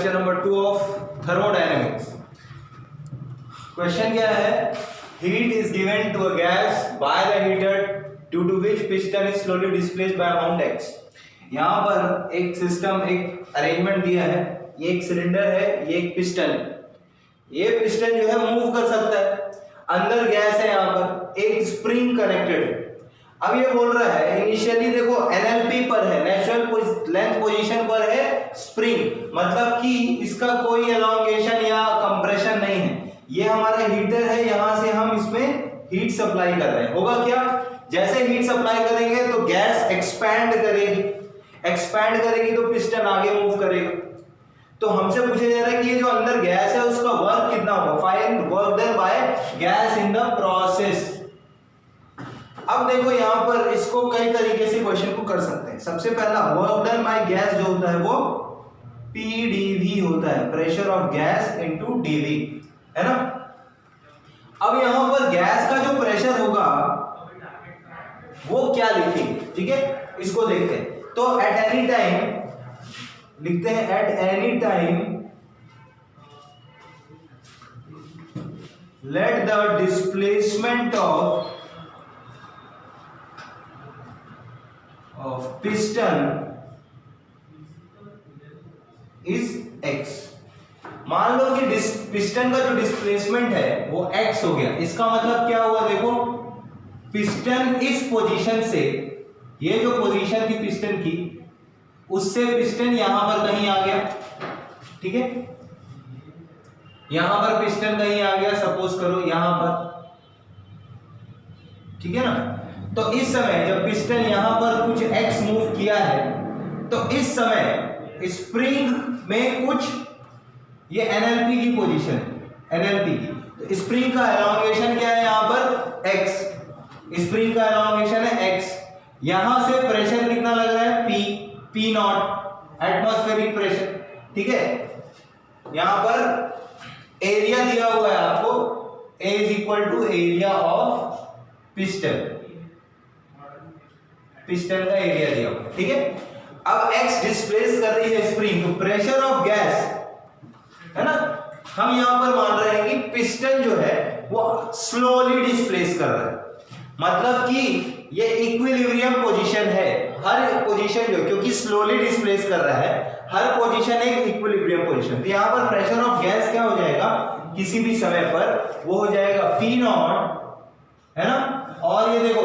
Lecture number 2 of thermodynamics. Question क्या है? Heat is given to a gas by the heater due to which piston is slowly displaced by amount x। यहाँ पर एक system, एक arrangement दिया है। ये एक सिलेंडर है, ये एक पिस्टन है। ये पिस्टन जो है मूव कर सकता है, अंदर गैस है, यहाँ पर एक स्प्रिंग कनेक्टेड है। अब ये बोल रहा है इनिशियली देखो एनएलपी पर है, नेचुरल लेंथ पोजीशन पर है स्प्रिंग, मतलब कि इसका कोई एलोंगेशन या कंप्रेशन नहीं है। ये हमारा हीटर है, यहां से हम इसमें हीट सप्लाई कर रहे हैं। होगा क्या? जैसे हीट सप्लाई करेंगे तो गैस एक्सपैंड करेगी, एक्सपैंड करेगी तो पिस्टन आगे मूव करेगा। तो हमसे पूछा जा रहा है कि ये जो अंदर गैस है उसका वर्क कितना होगा। Find work done by gas in the process. अब देखो यहाँ पर इसको कई तरीके से क्वेश्चन को कर सकते हैं। सबसे पहला वर्क डन बाय गैस जो होता है वो पीडीवी होता है, pressure of gas into D V, है ना। अब यहाँ पर गैस का जो प्रेशर होगा वो क्या लिखेंगे, ठीक है, इसको देखते हैं। तो एट एनी टाइम लिखते हैं, at any time let the displacement of piston is x। मान लो कि पिस्टन का जो डिस्प्लेसमेंट है वो x हो गया। इसका मतलब क्या हुआ? देखो पिस्टन इस पोजीशन से, ये जो पोजीशन थी पिस्टन की, उससे पिस्टन यहां पर कहीं आ गया, ठीक है। यहां पर पिस्टन कहीं आ गया, सपोज करो यहां पर, ठीक है ना। तो इस समय जब पिस्टन यहां पर कुछ x मूव किया है तो इस समय स्प्रिंग में कुछ, ये एनएलपी की पोजीशन है, एनएलपी की, तो स्प्रिंग का एलोंगेशन क्या है यहाँ पर? x। स्प्रिंग का एलोंगेशन है x। यहां से प्रेशर कितना लग रहा है? p नॉट, एटमॉस्फेरिक प्रेशर, ठीक है। यहां पर एरिया दिया हुआ है आपको, A is equal to area of piston, piston का एरिया दिया हुआ, ठीक है। अब x डिस्प्लेस कर रही है स्प्रिंग, तो प्रेशर ऑफ गैस, है ना। हम यहां पर मान रहे हैं कि पिस्टन जो है वो स्लोली डिस्प्लेस कर रहा है, मतलब कि ये इक्विलिब्रियम पोजीशन है। हर पोजीशन जो, क्योंकि स्लोली डिस्प्लेस कर रहा है, हर पोजीशन एक इक्विलिब्रियम पोजीशन। तो यहां पर प्रेशर ऑफ गैस क्या हो जाएगा किसी भी समय पर? वो हो जाएगा P नॉट, है ना। और ये देखो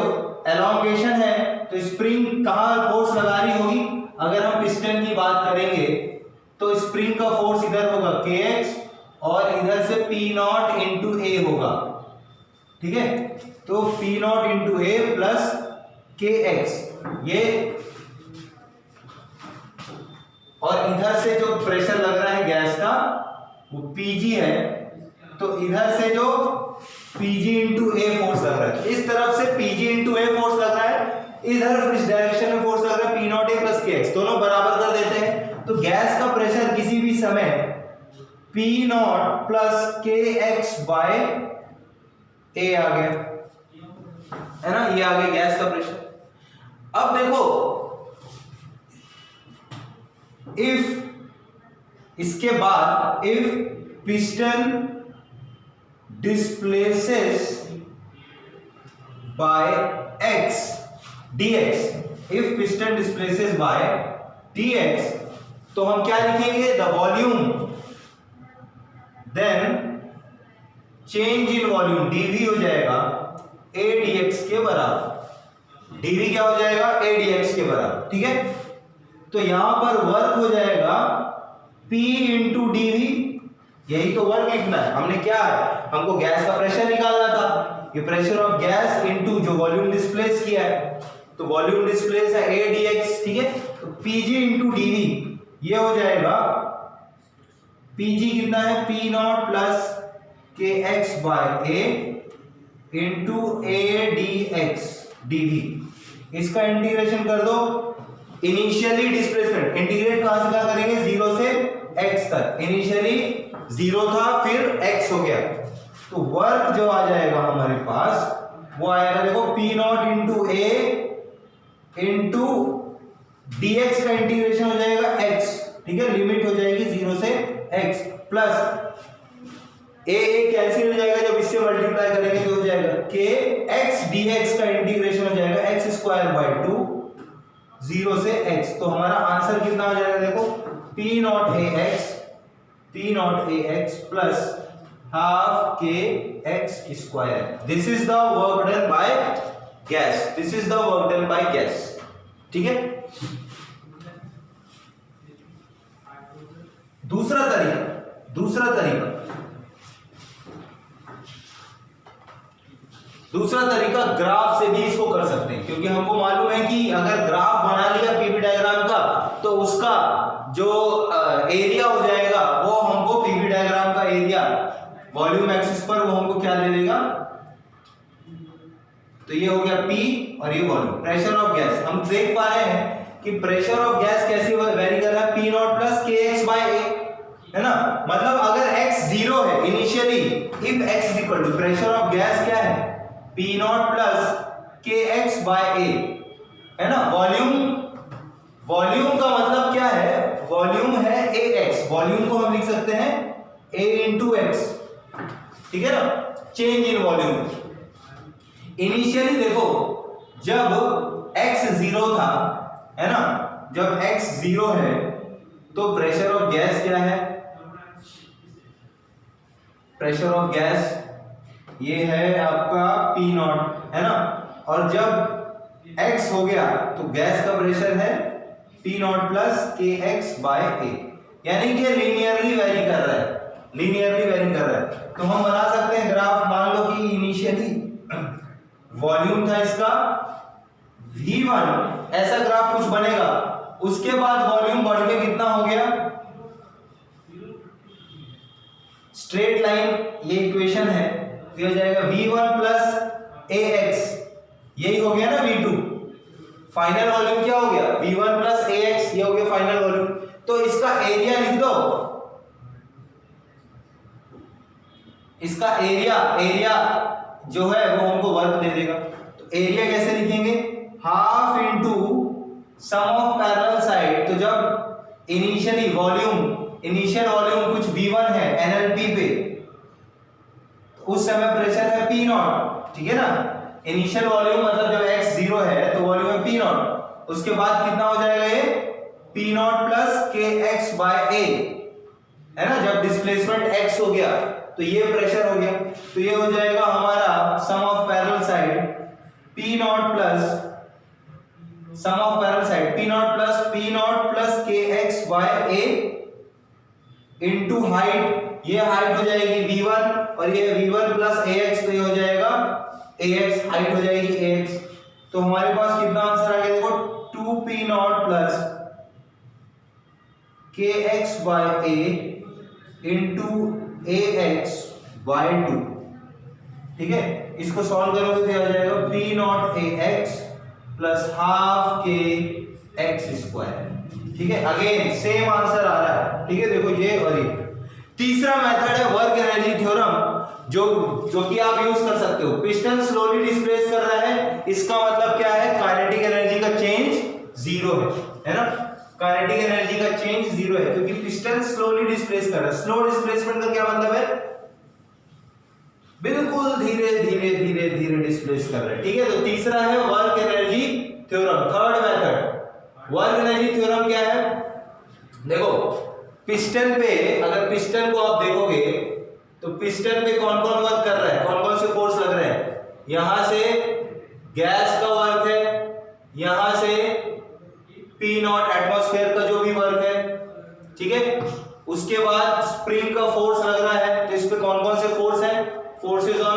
एलोंगेशन है, तो स्प्रिंग कहां फोर्स लगा रही होगी? अगर हम पिस्टन की बात करेंगे तो स्प्रिंग का फोर्स इधर होगा kx और इधर से P नॉट इंटू a होगा, ठीक है। तो P not into a plus kx, ये, और इधर से जो प्रेशर लग रहा है गैस का वो Pg है, तो इधर से जो Pg इंटू a फोर्स लग रहा है, इस तरफ से Pg इंटू a फोर्स लग रहा है, इधर इस डायरेक्शन में फोर्स लग रहा है P not a plus kx, दोनों बराबर कर देते हैं। तो गैस का प्रेशर किसी भी समय P not plus kx by a आ गया, है ना। ये आ गया गैस का प्रेशर। अब देखो इफ, इसके बाद if piston displaces by x dx, if piston displaces by dx, तो हम क्या लिखेंगे? the volume then change in volume dv हो जाएगा a dx के बराबर। dv क्या हो जाएगा? a dx के बराबर, ठीक है। तो यहां पर वर्क हो जाएगा p इंटू dv, यही तो वर्क लिखना है। हमने क्या है, हमको गैस का प्रेशर निकालना था। ये प्रेशर ऑफ गैस इनटू जो वॉल्यूम डिस्प्लेस किया है, तो वॉल्यूम डिस्प्लेस है a dx, ठीक है। तो Pg इंटू dv ये हो जाएगा, Pg कितना है? P not plus kx by a into a dx dv। इसका इंटीग्रेशन कर दो। इनिशियली डिस्प्लेसमेंट इंटीग्रेट कहां से कहां करेंगे? 0 से x तक। इनिशियली 0 था, फिर x हो गया, तो वर्क जो आ जाएगा हमारे पास वो आएगा, देखो P not into a into dx का इंटीग्रेशन हो जाएगा x, ठीक है, लिमिट हो जाएगी 0 से x प्लस ए कैंसिल हो जाएगा, जब इससे मल्टीप्लाई करेंगे तो हो जाएगा k x dx का इंटीग्रेशन हो जाएगा x स्क्वायर बाय 2 0 से x। तो हमारा आंसर कितना हो जाएगा, देखो p naught ax plus half k x square. This is the work done by gas, this is the work done by gas. ठीक है, दूसरा तरीका ग्राफ से भी इसको कर सकते हैं, क्योंकि हमको मालूम है कि अगर ग्राफ बना लिया पीवी डायग्राम का तो उसका जो एरिया हो जाएगा वो हमको पीवी डायग्राम का एरिया वॉल्यूम एक्सिस पर वो हमको क्या दे देगा, तो ये हो गया P और ये वॉल्यूम। प्रेशर ऑफ गैस हम देख पा रहे हैं कि प्रेशर ऑफ गैस कैसे वेरी कर रहा है, P not plus kx by a, है ना। मतलब अगर x 0 है initially, if x is equal to pressure of gas क्या है P not plus kx by a, है ना। वॉल्यूम का मतलब क्या है, वॉल्यूम है ax, वॉल्यूम को हम लिख सकते हैं a इंटू x, ठीक है ना, चेंज इन वॉल्यूम। इनिशियली देखो जब x 0 था, है ना, जब x 0 है तो प्रेशर ऑफ गैस क्या है, प्रेशर ऑफ गैस ये है आपका P नॉट, है ना। और जब x हो गया तो गैस का प्रेशर है P not plus kx by a, यानी कि लीनियरली वेरी कर रहा है, लीनियरली वेरी कर रहा है। तो हम बना सकते हैं ग्राफ, मान लो कि इनिशियली वॉल्यूम था इसका V1, ऐसा ग्राफ कुछ बनेगा, उसके बाद वॉल्यूम बढ़ के कितना हो गया, स्ट्रेट लाइन, ये इक्वेशन है, ये हो जाएगा V1 प्लस ax, यही हो गया ना V2। फाइनल वॉल्यूम क्या हो गया, V1 प्लस ax, ये हो गया फाइनल वॉल्यूम। तो इसका एरिया लिख दो, इसका एरिया जो है वो हमको वर्क दे देगा। तो एरिया कैसे लिखेंगे, half into sum of parallel side. तो जब इनिशियल वॉल्यूम कुछ V1 है NLP पे, तो उस समय प्रेशर है P नॉट, ठीक है ना। इनिशियल वॉल्यूम मतलब जब x 0 है तो वॉल्यूम है P नॉट, उसके बाद कितना हो जाएगा ये P not plus kx by a, है ना। जब डिस्प्लेसमेंट x हो गया तो ये प्रेशर हो गया, तो ये हो जाएगा हमारा sum of parallel side P not plus sum of parallel side P not plus kx by a into height, ये हाइट हो जाएगी V1 और ये V1 प्लस ax, तो ये हो जाएगा ax, हाइट हो जाएगी ax। तो हमारे पास कितना आंसर आ गया, देखो 2P naught plus kx by a into ax by 2, ठीक है। इसको सॉल्व करोगे तो आ जाएगा P naught ax plus half k x square, ठीक है। अगेन सेम आंसर आ रहा है, ठीक है। देखो ये और ये तीसरा मेथड है वर्क एनर्जी थ्योरम, जो कि आप यूज कर सकते हो। पिस्टन स्लोली डिस्प्लेस कर रहा है, इसका मतलब क्या है, काइनेटिक एनर्जी का चेंज 0 है ना। काइनेटिक एनर्जी का चेंज 0 है क्योंकि पिस्टन स्लोली डिस्प्लेस कर रहा है। स्लो डिस्प्लेसमेंट का क्या मतलब है, बिल्कुल धीरे डिस्प्लेस कर रहा है, ठीक है। तो तीसरा है work energy theorem. Third method work energy theorem क्या है, देखो पिस्टन पे, अगर पिस्टन को आप देखोगे तो पिस्टन पे कौन कौन वर्क कर रहा है, कौन कौन से फोर्स लग रहे हैं। यहां से गैस का वर्क है, यहां से P नॉट एटमॉस्फेयर का जो भी वर्क है, ठीक है। उसके बाद स्प्रिंग का फोर्स लग रहा है, तो इस पे कौन कौन से फोर्स है, फोर्सेस ऑन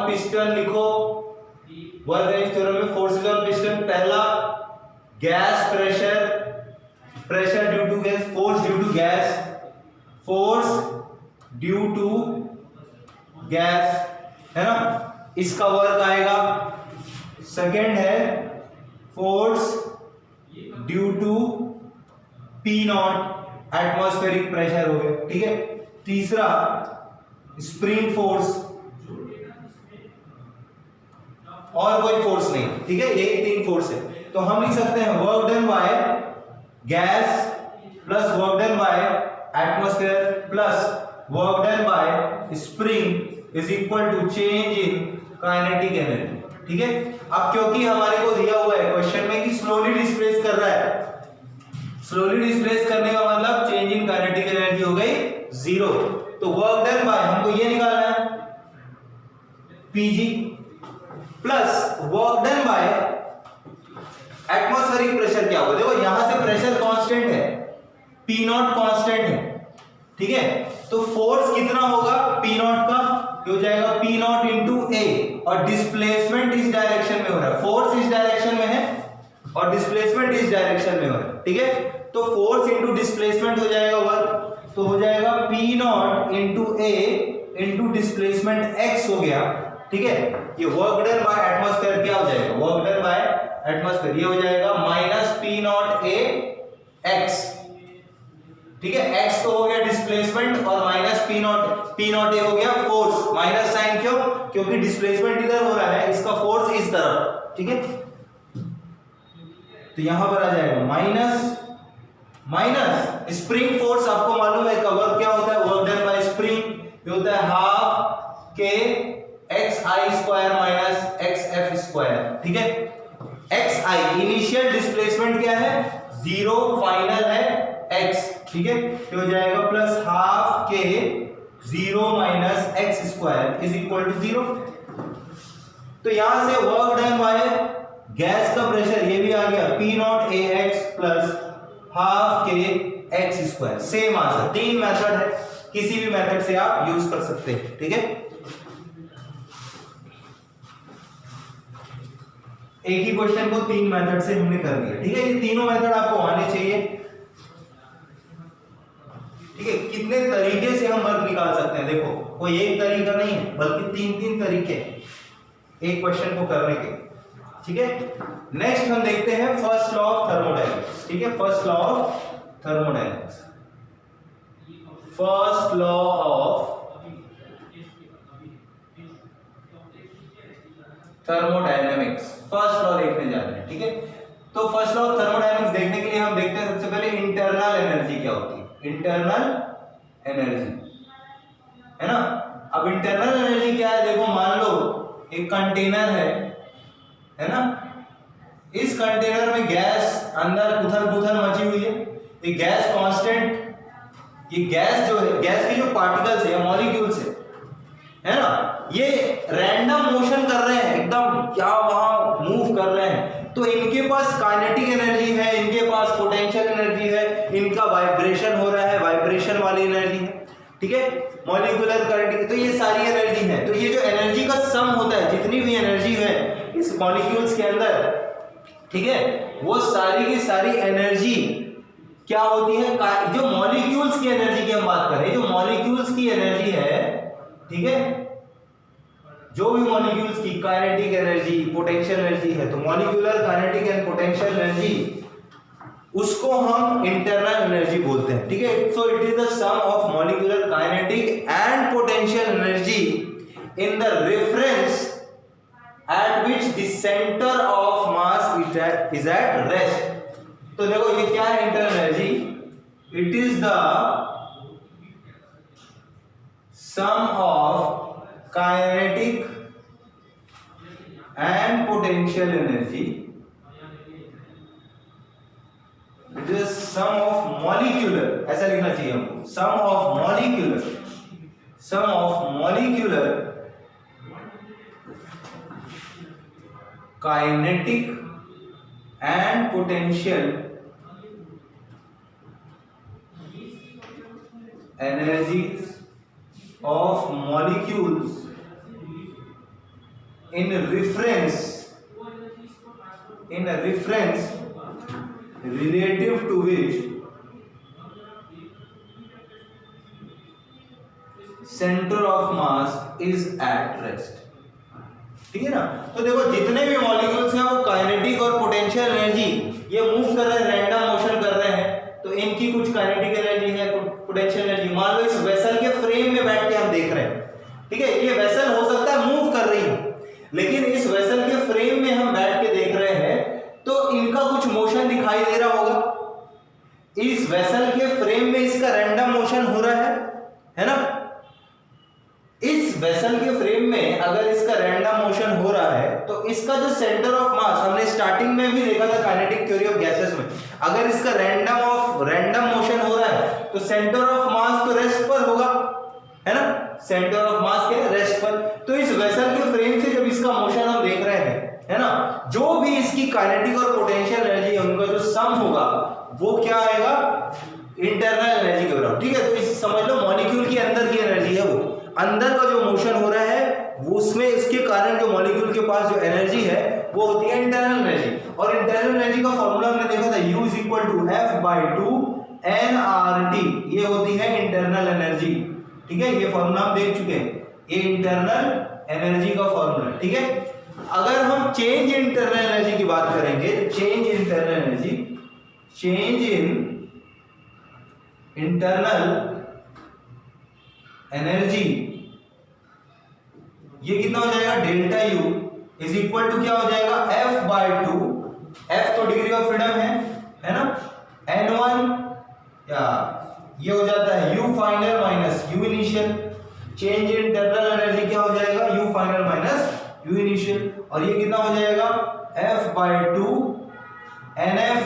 पिस्टन लिखो वर्क एनर्जी थ्योरम में। फोर्सेस ऑन पिस्टन, पहला gas pressure due to gas, force due to gas, है ना, इसका वर्क आएगा। सेकेंड है force due to P naught atmospheric pressure हो गया, ठीक है। तीसरा स्प्रिंग फोर्स, और कोई फोर्स नहीं, ठीक है। ये 3 फोर्स है। तो हम लिख सकते हैं work done by gas plus work done by atmosphere plus work done by spring is equal to change in kinetic energy. ठीक है, अब क्योंकि हमारे को दिया हुआ है क्वेश्चन में कि स्लोली डिस्प्लेस कर रहा है, स्लोली डिस्प्लेस करने का मतलब चेंज इन काइनेटिक एनर्जी हो गई 0। तो वर्क डन बाय हमको ये निकालना है Pg plus work done bye atmospheric pressure क्या होगा। देखो यहां से प्रेशर कांस्टेंट है, P नॉट कांस्टेंट है। ठीक है, तो फोर्स कितना होगा P नॉट का, हो जाएगा P नॉट इंटू A, और डिस्प्लेसमेंट इस डायरेक्शन में हो रहा है, फोर्स इस डायरेक्शन में है और डिस्प्लेसमेंट इस डायरेक्शन में हो रहा है। ठीक है, तो फोर्स इंटू डिस्प्लेसमेंट हो जाएगा वर्क, तो हो जाएगा P not into A into displacement x हो गया। ठीक है, ये वर्क डन बाय एटमॉस्फेयर क्या हो जाएगा, वर्क डन बाय एटमॉस्फेयर ये हो जाएगा minus P not A x। ठीक है, x तो हो गया डिस्प्लेसमेंट और माइनस P नॉट A हो गया फोर्स। माइनस साइन क्यों, क्योंकि डिस्प्लेसमेंट इधर हो रहा है, इसका फोर्स इस तरफ। ठीक है, तो यहां पर आ जाएगा माइनस माइनस स्प्रिंग फोर्स, आपको मालूम है वर्क क्या होता है, वर्क डन बाय स्प्रिंग ये होता है हाफ के xi square minus xf square. ठीक है, xi इनिशियल डिस्प्लेसमेंट क्या है 0, फाइनल है x। ठीक है, तो हो जाएगा plus half k 0 minus x square is equal to 0। तो यहां से वर्क डन बाय गैस का प्रेशर ये भी आ गया P naught AX plus half k x square. Same answer, 3 method है, किसी भी मेथड से आप यूज कर सकते हैं। ठीक है, एक ही क्वेश्चन को 3 मेथड से हमने कर दिया। ठीक है, ये तीनों मेथड आपको आने चाहिए। ठीक है, कितने तरीके से हम वर्क निकाल सकते हैं, देखो कोई एक तरीका नहीं है बल्कि 3 तरीके एक क्वेश्चन को करने के। ठीक है, नेक्स्ट हम देखते हैं फर्स्ट लॉ ऑफ थर्मोडायनेमिक्स। ठीक है, first law of thermodynamics, first law of thermodynamics, first law देखने जा रहे हैं। ठीक है, तो फर्स्ट लॉ ऑफ थर्मोडायनेमिक्स देखने के लिए हम देखते हैं सबसे पहले इंटरनल एनर्जी क्या होती है, इंटरनल एनर्जी है ना। अब इंटरनल एनर्जी क्या है, देखो मान लो एक कंटेनर है ना, इस कंटेनर में गैस अंदर उथल पुथल मची हुई है, ये गैस कांस्टेंट, ये गैस जो है, गैस के जो पार्टिकल्स है मॉलिक्यूल्स है ना, ये रैंडम मोशन कर रहे हैं, एकदम क्या वहां मूव कर रहे हैं, तो इनके पास काइनेटिक एनर्जी है, इनके पास पोटेंशियल एनर्जी है, इनका वाइब्रेशन हो रहा है, वाइब्रेशन वाली एनर्जी है। ठीक है, मॉलिक्यूलर करंट, तो ये सारी एनर्जी है। तो ये जो एनर्जी का सम होता है, जितनी भी एनर्जी है इस मॉलिक्यूल्स के अंदर, ठीक है, वो सारी की सारी एनर्जी क्या होती है, जो मॉलिक्यूल्स की एनर्जी की हम बात करें, जो मॉलिक्यूल्स की एनर्जी है, ठीक है, जो भी मॉलिक्यूल्स की काइनेटिक एनर्जी, पोटेंशियल एनर्जी है, तो molecular kinetic and potential energy, उसको हम इंटरनल एनर्जी बोलते हैं। ठीक है, so it is the sum of molecular kinetic and potential energy in the reference at which the center of mass is at rest। तो देखो ये क्या है internal energy, it is the sum of kinetic and potential energy, it is sum of molecular, ऐसा लिखना चाहिए हमको, sum of molecular kinetic and potential energies of molecules in a reference relative to which center of mass is at rest। ठीक है ना, तो देखो जितने भी मॉलिक्यूल्स हैं वो काइनेटिक और पोटेंशियल एनर्जी ये मूव कर रहे हैं, रैंडम मोशन कर रहे हैं, तो इनकी कुछ काइनेटिक एनर्जी है, पोटेंशियल एनर्जी। मान लो इस वेसल के फ्रेम में बैठ के हम देख रहे हैं, ठीक है, ये वेसल हो सकता है मूव कर रही है, लेकिन इस वेसल के फ्रेम में हम बैठ के देख रहे हैं, तो इनका कुछ मोशन दिखाई दे रहा होगा, इस वेसल के फ्रेम में इसका रैंडम मोशन हो रहा है ना। इस वेसल के फ्रेम में अगर इसका रैंडम मोशन हो रहा है तो इसका जो सेंटर ऑफ मास, हमने स्टार्टिंग में भी देखा था काइनेटिक थ्योरी ऑफ गैसेस में, अगर इसका रैंडम मोशन हो रहा है तो सेंटर ऑफ मास तो रेस्ट पर होगा, है ना, सेंटर ऑफ मास क्या है, रेस्ट पर। तो इस वेसल के फ्रेम से जब इसका मोशन हम देख रहे हैं, है ना, जो भी इसकी काइनेटिक और पोटेंशियल एनर्जी है उनका जो सम होगा वो क्या आएगा, इंटरनल एनर्जी के बराबर। ठीक है, तो इस समझ लो मॉलिक्यूल के अंदर की एनर्जी है, वो अंदर का जो मोशन हो रहा है वो उसमें इसके कारण जो मॉलिक्यूल के पास जो एनर्जी है वो होती है इंटरनल एनर्जी। और इंटरनल एनर्जी का फॉर्मूला हमने देखा था, U = F/2 nRT, ये होती है इंटरनल एनर्जी। ठीक है, ये फॉर्मूला हम देख चुके हैं, ये इंटरनल एनर्जी का फॉर्मूला। ठीक है, अगर हम चेंज इन इंटरनल एनर्जी की बात करेंगे, change in internal energy, change in internal energy, ये कितना हो जाएगा, delta U is equal to क्या हो जाएगा, F/2, F तो डिग्री ऑफ फ्रीडम है ना, N1 या ये हो जाता है U final minus U initial. Change in internal energy क्या हो जाएगा, U final minus U initial, और ये कितना हो जाएगा, F/2 NF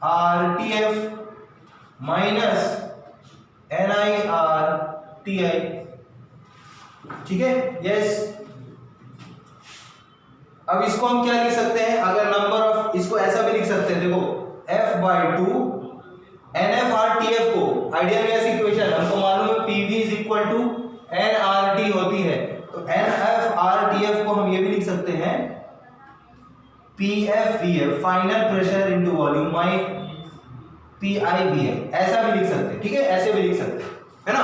RTF minus NIRTI। ठीक है, यस। अब इसको हम क्या लिख सकते हैं, अगर नंबर ऑफ, इसको ऐसा भी लिख सकते हैं, देखो F/2 NF/RTF को आइडियल गैस इक्वेशन हमको मालूम है PV = nRT होती है, तो NF/RTF को हम ये भी लिख सकते हैं PF/VF final pressure into volume by PI/VF, ऐसा भी लिख सकते हैं। ठीक है, ऐसे भी लिख सकते हैं, है ना।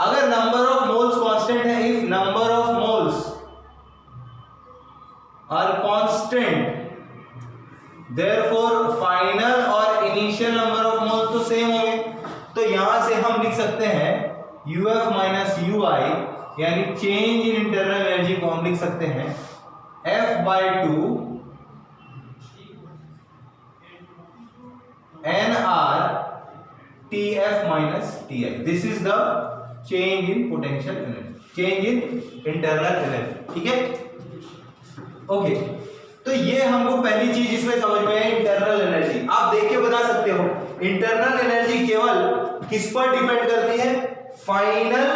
अगर नंबर ऑफ मोल्स कांस्टेंट है, if number of moles are constant, therefore final और इनिशियल नंबर ऑफ मोल्स तो सेम होंगे, तो यहां से हम लिख सकते हैं UF माइनस UI, यानी चेंज इन इंटरनल एनर्जी को हम लिख सकते हैं F/2 nRTF minus TI. This is the change in potential energy, change in internal energy. ठीक है, ओके। तो ये हमको पहली चीज इसमें समझ में है, इंटरनल एनर्जी। आप देख के बता सकते हो इंटरनल एनर्जी केवल किस पर डिपेंड करती है, फाइनल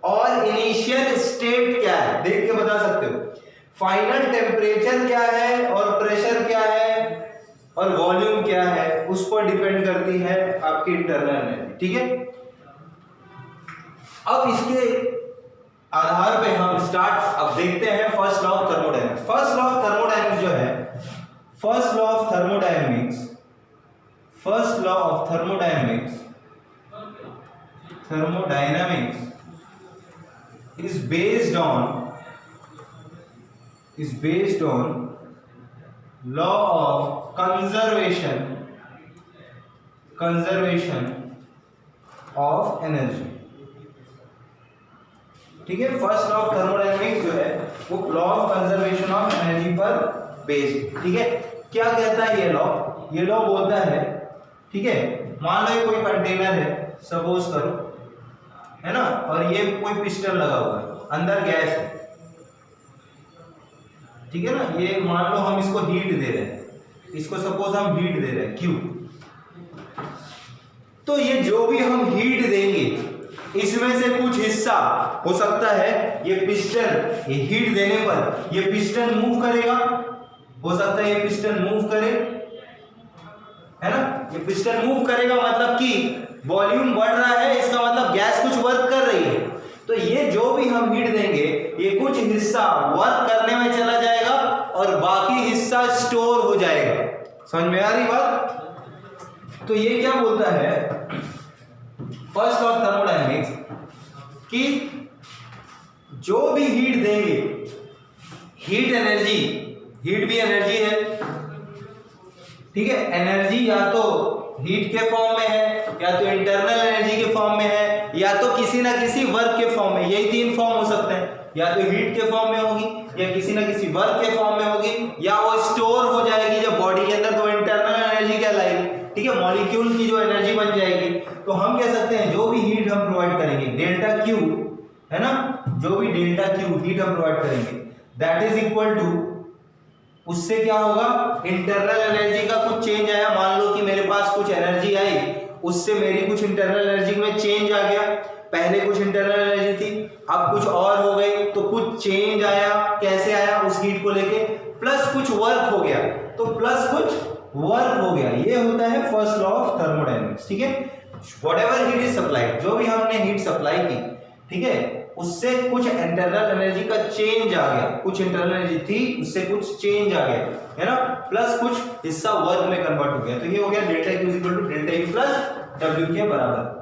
और इनिशियल स्टेट क्या है, देख के बता सकते हो। फाइनल टेम्परेचर क्या है और प्रेशर क्या है और वॉल्यूम क्या है, उस पर डिपेंड करती है आपकी इंटरनल एनर्जी। ठीक है, अब इसके आधार पे हम अब देखते हैं first law of thermodynamics. First law of thermodynamics जो है, first law of thermodynamics is based on law of conservation of energy। ठीक है, फर्स्ट लॉ ऑफ थर्मोडायनेमिक्स जो है वो law of conservation of energy पर बेस्ड। ठीक है, क्या कहता है ये लॉ, ये लॉ बोलता है, ठीक है, मान लो ये कोई कंटेनर है, सपोज करो, है ना, और ये कोई पिस्टन लगा हुआ है, अंदर गैस है, ठीक है ना, ये मान लो हम इसको हीट दे रहे हैं, इसको सपोज हम हीट दे रहे हैं Q, तो ये जो भी हम हीट देंगे इसमें से कुछ हिस्सा हो सकता है ये पिस्टन, ये हीट देने पर ये पिस्टन मूव करेगा, हो सकता है ये पिस्टन मूव करे, है ना, ये पिस्टन मूव करेगा मतलब कि वॉल्यूम बढ़ रहा है, इसका मतलब गैस कुछ वर्क कर रही है। तो ये जो भी हम हीट देंगे ये कुछ हिस्सा वर्क करने में चला जाएगा और बाकी हिस्सा स्टोर हो जाएगा। समझ में आ रही बात। तो ये क्या बोलता है फर्स्ट ऑफ थर्मोडायनेमिक्स कि जो भी हीट देंगे, हीट एनर्जी, हीट भी एनर्जी है, ठीक है, एनर्जी या तो हीट के फॉर्म में है, या तो इंटरनल एनर्जी के फॉर्म में है, या तो किसी ना किसी वर्क के फॉर्म में, यही तीन फॉर्म हो सकते हैं, या तो हीट के फॉर्म में होगी, या किसी ना किसी वर्क के फॉर्म में होगी, या वो स्टोर हो जाएगी जब बॉडी के अंदर, तो इंटरनल एनर्जी कहलाएगी। ठीक है, है, मॉलिक्यूल की जो एनर्जी बन जाएगी। तो हम कह सकते हैं जो भी हीट हम प्रोवाइड करेंगे डेल्टा क्यू, है ना, जो भी डेल्टा क्यू हीट हम प्रोवाइड करेंगे दैट इज इक्वल टू, उससे क्या होगा, इंटरनल एनर्जी का कुछ चेंज आया, मान लो कि मेरे पास कुछ एनर्जी आई, उससे मेरी कुछ इंटरनल एनर्जी में चेंज आ गया, पहले कुछ इंटरनल एनर्जी थी अब कुछ और हो गई, तो कुछ चेंज आया, कैसे आया, उस हीट को लेके, प्लस कुछ वर्क हो गया, तो प्लस कुछ वर्क हो गया। ये होता है फर्स्ट लॉ ऑफ थर्मोडायनेमिक्स, ठीक है। व्हाटएवर हीट इज सप्लाइड, जो भी हमने हीट सप्लाई की, ठीक है, उससे कुछ इंटरनल एनर्जी का चेंज आ गया, कुछ इंटरनल एनर्जी थी उससे कुछ चेंज आ गया, है ना, प्लस कुछ हिस्सा वर्क में कन्वर्ट हो गया, तो ये हो गया delta Q equal to delta U plus W के बराबर।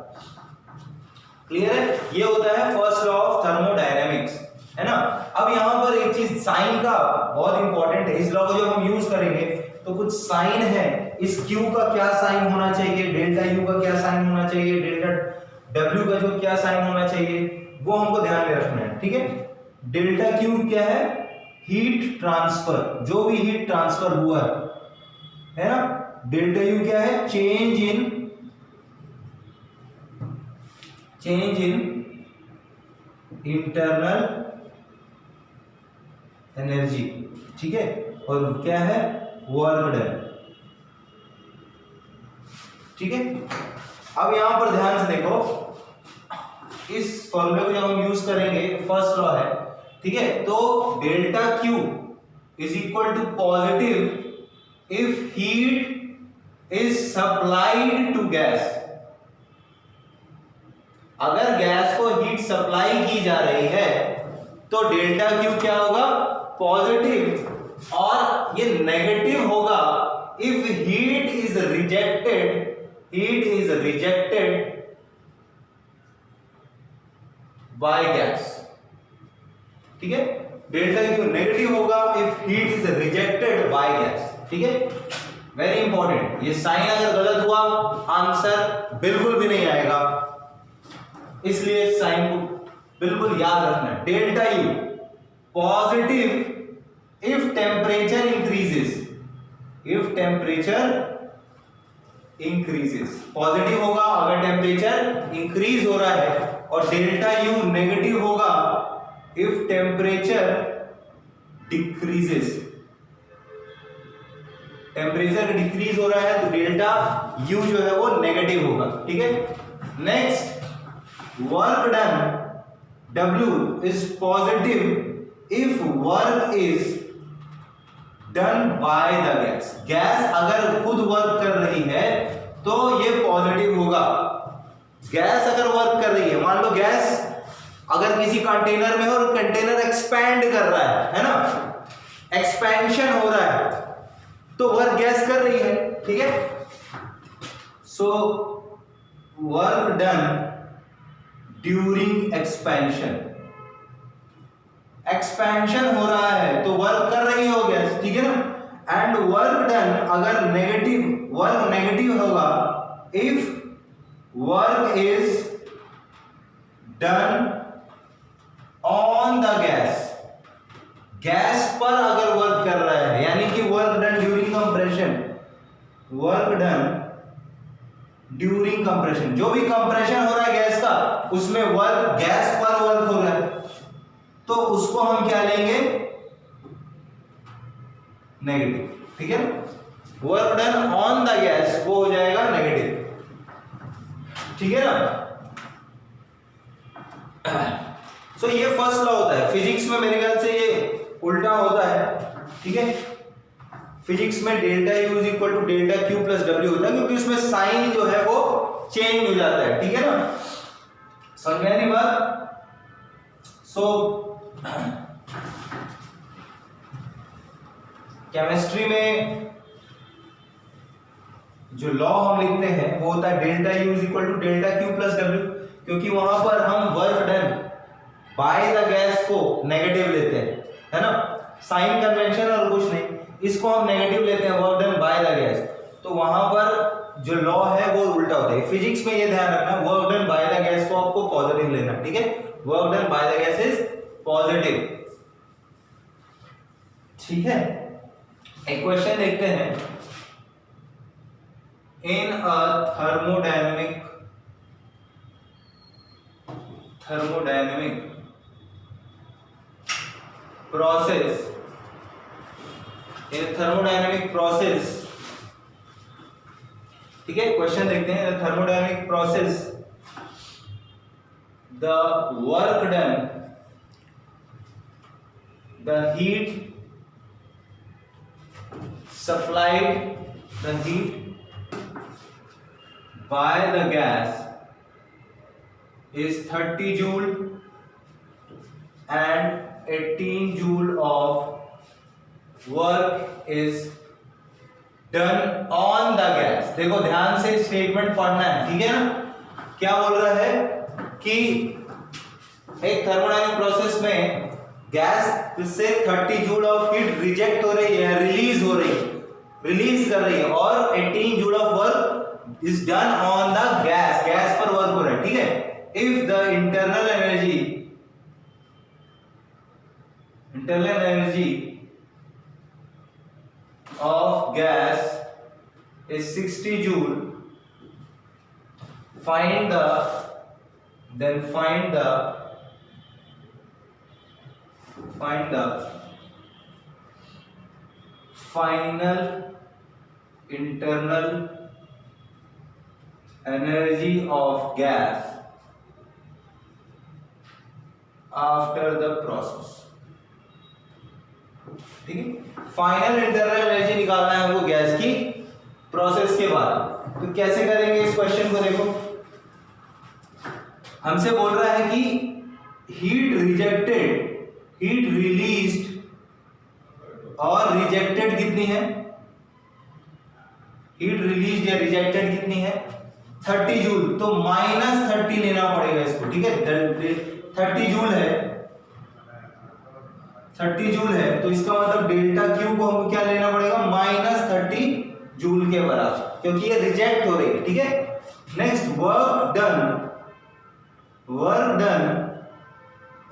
क्लियर है, ये होता है फर्स्ट लॉ ऑफ थर्मोडायनेमिक्स, है ना। अब यहां पर एक चीज साइन का बहुत इंपॉर्टेंट है, इस लॉ को जब हम यूज करेंगे तो कुछ साइन है, इस Q का क्या साइन होना चाहिए, डेल्टा U का क्या साइन होना चाहिए, डेल्टा W का जो क्या साइन होना चाहिए, वो हमको ध्यान में रखना है, ठीक है। डेल्टा Q क्या है, हीट ट्रांसफर, जो भी हीट ट्रांसफर हुआ है ना। डेल्टा U क्या है, चेंज इन इंटरनल एनर्जी, ठीक है, और क्या है, वर्क डन, ठीक है। अब यहां पर ध्यान से देखो, इस फॉर्मूले को जब हम यूज करेंगे, फर्स्ट लॉ है, ठीक है, तो delta Q is equal to positive if heat is supplied to gas. अगर गैस को हीट सप्लाई की जा रही है तो डेल्टा क्यू क्या होगा, पॉजिटिव, और ये नेगेटिव होगा if heat is rejected by gas, ठीक है। डेल्टा क्यू नेगेटिव होगा if heat is rejected by gas, ठीक है। वेरी इंपॉर्टेंट, ये साइन अगर गलत हुआ आंसर बिल्कुल भी नहीं आएगा, इसलिए साइन को बिल्कुल याद रखना है। Delta you positive if temperature increases, positive होगा अगर टेम्परेचर इंक्रीज हो रहा है, और डेल्टा यू नेगेटिव होगा if temperature decreases, temperature decrease हो रहा है तो डेल्टा यू जो है वो नेगेटिव होगा, ठीक है। Next, work done W is positive if work is done by the gas. Gas अगर खुद वर्क कर रही है तो ये पॉजिटिव होगा। गैस अगर वर्क कर रही है, मान लो गैस अगर किसी कंटेनर में है और कंटेनर एक्सपैंड कर रहा है ना, एक्सपेंशन हो रहा है, तो वर्क गैस कर रही है, ठीक है। So work done during expansion हो रहा है तो वर्क कर रही हो गैस, ठीक है ना। एंड वर्क डन अगर वर्क नेगेटिव होगा if work is done on the gas पर अगर वर्क कर रहा है, यानी कि वर्क डन ड्यूरिंग कंप्रेशन, जो भी कंप्रेशन हो रहा है गैस का, उसमें वर्क गैस पर वर्क हो रहा है, तो उसको हम क्या लेंगे, नेगेटिव, ठीक है ना। Work done on the gas वो हो जाएगा नेगेटिव, ठीक है ना। सो ये फर्स्ट लॉ होता है। फिजिक्स में मेरे ख्याल से ये उल्टा होता है, ठीक है। फिजिक्स में delta U is equal to delta Q plus W होता है, क्योंकि उसमें साइन जो है वो चेंज हो जाता है, ठीक है ना। समझ में आई बात। सो केमिस्ट्री में जो लॉ हम लिखते हैं वो होता है delta U is equal to delta Q plus W, क्योंकि वहां पर हम work done by the gas को नेगेटिव लेते हैं, है ना। साइन कन्वेंशन और कुछ नहीं, इसको हम नेगेटिव लेते हैं, work done by the gas, तो वहां पर जो लॉ है वो उल्टा होता है। फिजिक्स में ये ध्यान रखना, work done by the gas को आपको पॉजिटिव लेना, ठीक है। Work done by the gas is positive, ठीक है। एक क्वेश्चन देखते हैं। in a thermodynamic process, ठीक है। क्वेश्चन देखते हैं। Thermodynamic process, the work done, the heat by the gas is 30 joule and 18 joule of work is done on the gas। देखो ध्यान से स्टेटमेंट पढ़ना है, ठीक है ना। क्या बोल रहा है कि एक थर्मोडायनेमिक प्रोसेस में गैस से 30 जूल ऑफ हीट रिजेक्ट हो रही है, रिलीज कर रही है, और 18 joule of work is done on the gas पर वर्क हो रहा है, ठीक है। If the internal energy of gas is 60 joule, find the final internal energy of gas after the process। ठीक है, फाइनल इंटरनल एनर्जी निकालना है हमको गैस की प्रोसेस के बाद। तो कैसे करेंगे इस क्वेश्चन को? देखो हमसे बोल रहा है कि हीट रिलीज्ड और रिजेक्टेड कितनी है, हीट रिलीज्ड या रिजेक्टेड कितनी है 30 जूल, तो -30 लेना पड़ेगा इसको, ठीक है। 30 जूल है तो इसका मतलब डेल्टा क्यू को हमको क्या लेना पड़ेगा -30 जूल के बराबर, क्योंकि ये रिजेक्ट हो रही है, ठीक है। Next work done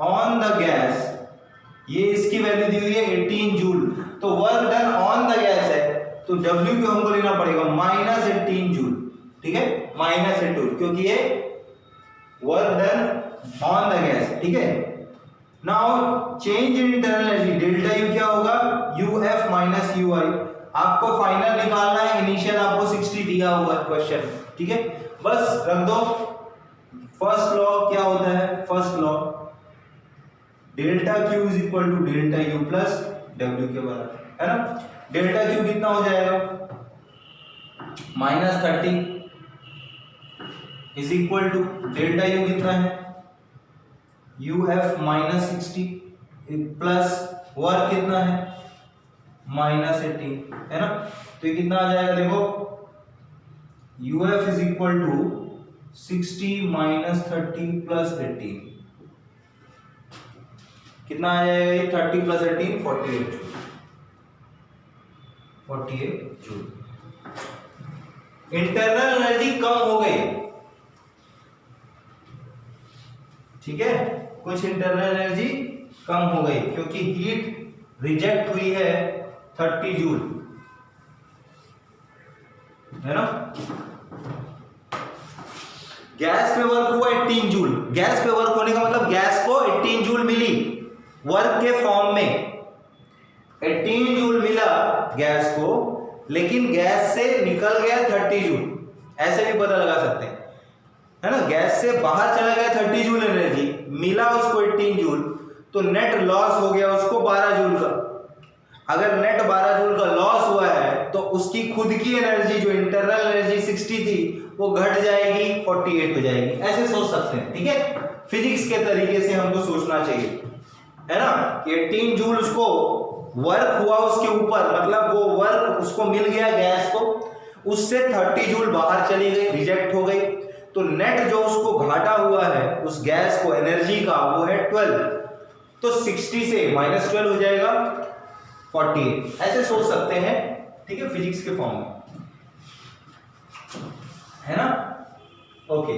on the gas, ये इसकी वैल्यू दी हुई है 18 जूल, तो work done on the gas है तो W को हमको लेना पड़ेगा -18 जूल, ठीक है, -18, क्योंकि ये work done on the gas, ठीक है। Now change in internal energy, delta U क्या होगा UF - UI। आपको फाइनल निकालना है, इनिशियल आपको 60 दिया हुआ है क्वेश्चन, ठीक है। बस रख दो। फर्स्ट लॉ क्या होता है? First law delta Q is equal to delta U plus W के बराबर है ना। डेल्टा Q कितना हो जाएगा -30 is equal to delta U कितना है UF -60 प्लस वर्क कितना है -18 है ना। तो ये कितना आ जाएगा देखो UF इज इक्वल टू 60 - 30 + 18, कितना आ जाएगा ये 30 + 18 48 जूल। इंटरनल एनर्जी कम हो गई, ठीक है, कुछ इंटरनल एनर्जी कम हो गई क्योंकि हीट रिजेक्ट हुई है 30 जूल, है ना। गैस पे वर्क हुआ 18 जूल, गैस पे वर्क होने का मतलब गैस को 18 जूल मिली वर्क के फॉर्म में, 18 जूल मिला गैस को, लेकिन गैस से निकल गया 30 जूल, ऐसे भी पता लगा सकते हैं, है ना। गैस से बाहर चला गया 30 जूल एनर्जी, मिला उसको 18 जूल, तो नेट लॉस हो गया उसको 12 जूल का। अगर नेट 12 जूल का लॉस हुआ है तो उसकी खुद की एनर्जी जो इंटरनल एनर्जी 60 थी वो घट जाएगी 48 हो जाएगी, ऐसे सोच सकते हैं, ठीक है। फिजिक्स के तरीके से हमको सोचना चाहिए, है ना। 18 जूल उसको वर्क हुआ उसके ऊपर, मतलब वो वर्क उसको मिल गया गैस को, उससे 30 जूल बाहर चली गई, रिजेक्ट हो गई, तो नेट जो उसको घाटा हुआ है उस गैस को एनर्जी का वो है 12, तो 60 से -12 हो जाएगा 48, ऐसे सोच सकते हैं, ठीक है, फिजिक्स के फॉर्म में, है ना। ओके,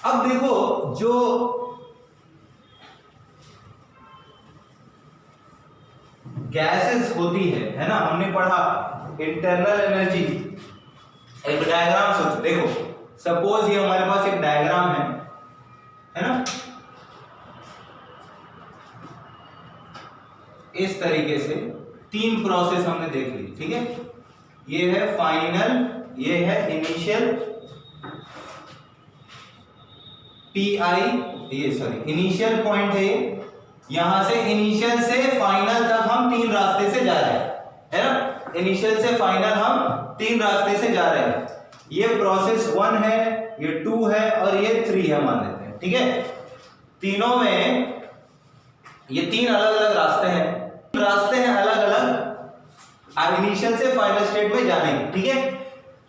अब देखो जो गैसेस होती है ना, हमने पढ़ा इंटरनल एनर्जी एक डायग्राम सोचो, देखो सपोज ये हमारे पास एक डायग्राम है ना, इस तरीके से 3 प्रोसेस हमने देख ली, ठीक है। ये है फाइनल, ये है इनिशियल इनिशियल पॉइंट है, यहां से इनिशियल से फाइनल तक हम 3 रास्ते से जा रहे हैं, है ना। इनिशियल से फाइनल हम 3 रास्ते से जा रहे हैं। ये प्रोसेस 1 है, ये 2 है और ये 3 है मान लेते हैं, ठीक है। तीनों में ये 3 अलग अलग रास्ते हैं, अलग अलग इनिशियल से फाइनल स्टेट में जाने की, ठीक है।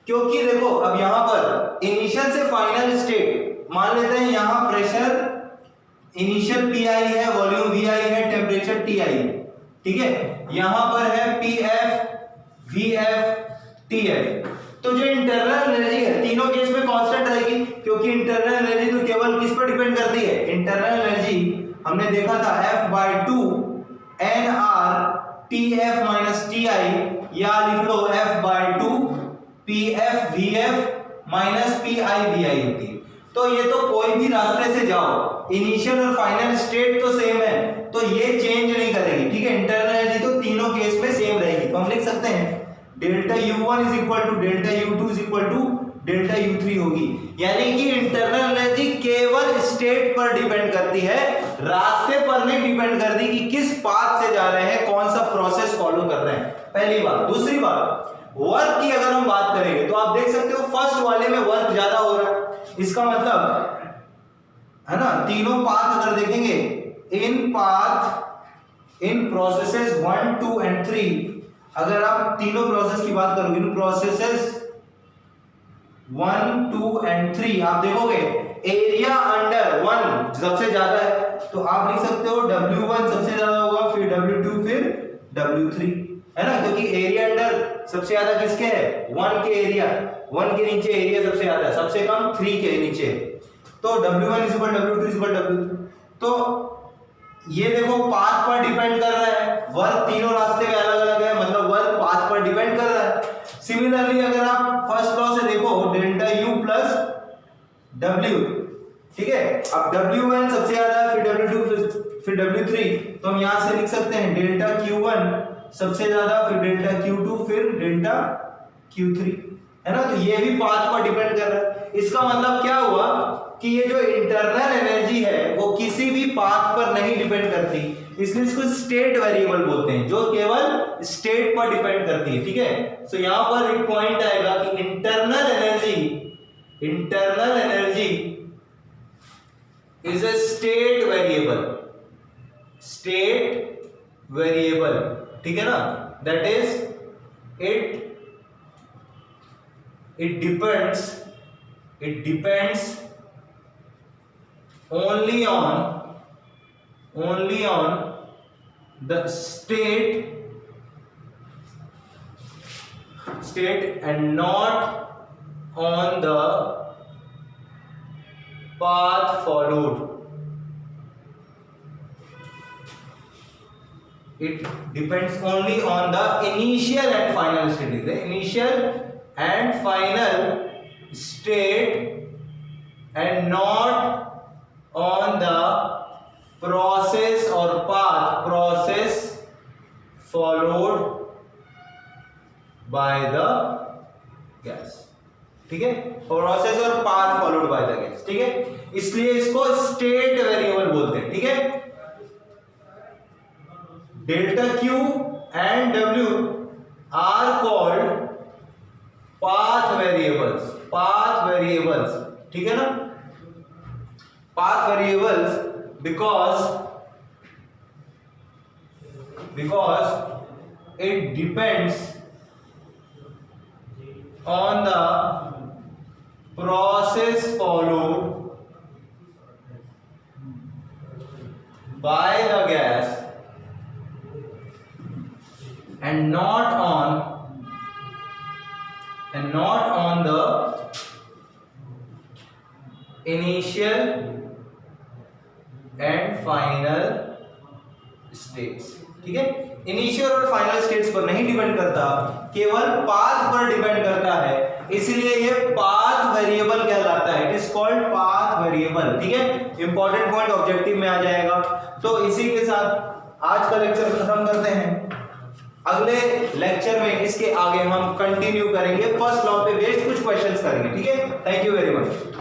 क्योंकि देखो अब यहां पर इनिशियल से फाइनल स्टेट मान लेते हैं, यहां प्रेशर इनिशियल PI है, वॉल्यूम VI है, टेम्परेचर TI है, ठीक है। यहां पर है PF, VF, TF। तो जो इंटरनल एनर्जी है तीनों केस में कांस्टेंट रहेगी, क्योंकि इंटरनल एनर्जी तो केवल किस पर डिपेंड करती है, इंटरनल एनर्जी हमने देखा था F/2 NR TF - TI, या लिख लो F/2 PF VF - PI VI होती है। तो ये तो कोई भी रास्ते से जाओ, इनिशियल और फाइनल स्टेट तो सेम है, तो ये चेंज नहीं करेगी, ठीक है। इंटरनल एनर्जी तो तीनों केस में सेम रहेगी। तो हम लिख सकते हैं delta U1 = delta U2 = delta U3 होगी। यानी कि इंटरनल एनर्जी केवल स्टेट पर डिपेंड करती है, रास्ते पर नहीं डिपेंड करती कि किस पाथ से जा रहे हैं, कौन सा प्रोसेस फॉलो कर रहे हैं, पहली बात। दूसरी बात, वर्क की अगर हम बात करेंगे तो आप देख सकते हो फर्स्ट वाले में वर्क ज्यादा हो रहा है, इसका मतलब है ना, तीनों पाथ अगर देखेंगे, इन प्रोसेसेस 1, 2 एंड 3, अगर आप तीनों प्रोसेस की बात करोगे, इन प्रोसेसेस 1, 2 एंड 3, आप देखोगे एरिया अंडर 1 सबसे ज्यादा है, तो आप लिख सकते हो W1 सबसे ज्यादा होगा, फिर W2, फिर W3, है ना। क्योंकि एरिया अंडर सबसे ज्यादा किसके है, 1 के एरिया, 1 के नीचे एरिया सबसे ज्यादा, सबसे कम 3 के नीचे, तो W1 = W2 = W3। तो ये देखो पाथ पर डिपेंड कर रहा है, वर्क तीनों रास्ते में अलग अलग है, मतलब वर्क पाथ पर डिपेंड कर रहा है। सिमिलरली अगर आप फर्स्ट लॉ से देखो, डेल्टा U + W, ठीक है। अब W1 सबसे ज्यादा है, फिर W2, फिर W3, तो हम यहां से लिख सकते हैं डेल्टा Q1 सबसे ज्यादा, फिर डेल्टा Q2, फिर डेल्टा Q3, है ना। तो ये भी पाथ पर डिपेंड कर रहा है। इसका मतलब क्या हुआ कि ये जो इंटरनल एनर्जी है वो किसी भी पाथ पर नहीं डिपेंड करती, इसलिए इसको स्टेट वेरिएबल बोलते हैं, जो केवल स्टेट पर डिपेंड करती है, ठीक है। तो यहां पर एक पॉइंट आएगा कि internal energy is a state variable, ठीक है ना। That is it depends only on the state and not on the path followed. It depends only on the initial and final state. The initial and final state and not on the process or process followed by the gas, ठीक है। Process और path followed by the gas, ठीक है। इसलिए इसको state variable बोलते हैं, ठीक है। Delta Q and W are called path variables, ठीक है ना। path variables because it depends on the process followed by the gas and not on the initial and final states, ठीक है। इनिशियल और फाइनल स्टेट्स पर नहीं depend करता, केवल पाथ पर डिपेंड करता है। इसलिए ये पाथ वेरिएबल कहलाता है। It is called path variable. ठीक है, इंपॉर्टेंट पॉइंट ऑब्जेक्टिव में आ जाएगा। तो इसी के साथ आज का लेक्चर खत्म करते हैं। अगले लेक्चर में इसके आगे हम कंटिन्यू करेंगे, फर्स्ट लॉ पे बेस्ड कुछ क्वेश्चंस करेंगे। ठीक है, थैंक यू वेरी मच।